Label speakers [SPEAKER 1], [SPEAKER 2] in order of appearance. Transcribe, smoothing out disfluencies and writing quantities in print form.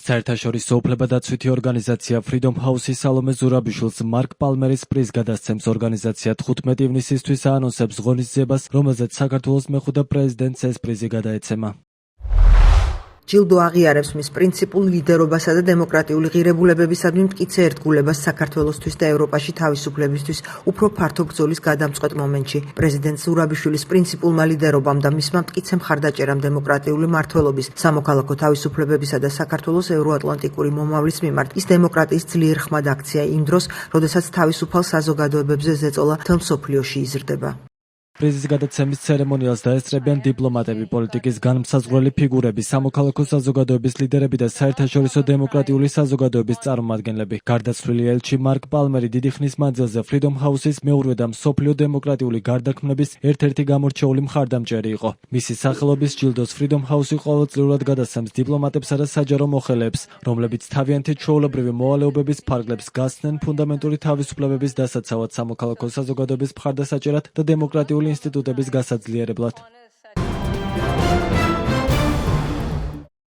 [SPEAKER 1] საერთაშორისო უფლებადაცვითი ორგანიზაცია Freedom House-ის სალომე ზურაბიშვილს მარკ პალმერის პრიზს გადასცემს. ორგანიზაცია 15 ივნისისთვის აანონსებს ღონისძიებას, რომელზეც საქართველოს მეხუთე პრეზიდენტს ეს პრიზი გადაეცემა.
[SPEAKER 2] ჯილდო აღიარებს მის პრინციპულ ლიდერობასა და დემოკრატიული ღირებულებებისადმი მტკიცე ერთგულებას საქართველოსთვის და ევროპაში თავისუფლებისთვის უფრო ფართო ბრძოლის გადამწყვეტ მომენტში. პრეზიდენტ ზურაბიშვილის პრინციპულმა ლიდერობამ და მისმა მტკიცე მხარდაჭერამ დემოკრატიული მმართველობის, სამოქალაქო თავისუფლებებისა და საქართველოს ევროატლანტიკური მომავლის მიმართ ის დემოკრატიის ძლიერ ხმად აქცია იმ დროს, როდესაც თავისუფალ საზოგადოებებზე ზეწოლა მთელ მსოფლიოში იზრდება.
[SPEAKER 1] პრიზის გადაცემის ცერემონიალს დაესწრებიან დიპლომატები, პოლიტიკის განმსაზღვრელი ფიგურები, სამოქალაქო საზოგადოების ლიდერები და საერთაშორისო დემოკრატიული საზოგადოების წარმომადგენლები. გარდაცვლილი ელჩი მარკ პალმერი დიდი ხნის მანძილზე Freedom House-ის მეურვე და მსოფლიო დემოკრატიული გარდაქმნების ერთ-ერთი გამორჩეული მხარდამჭერი იყო. მისი სახელობის ჯილდოს Freedom House-ი ყოველწლიურად გადასცემს დიპლომატებსა და საჯარო მოხელეებს, რომლებიც თავიანთი ჩვეულებრივი მოვალეობების ფარგლებს გასცნენ ფუნდამენტური თავისუფლებების დასაცავად, სამოქალაქო საზოგადოების მხარდასაჭერად და დემოკრატიული ინსტიტუტების გასაძლიერებლად.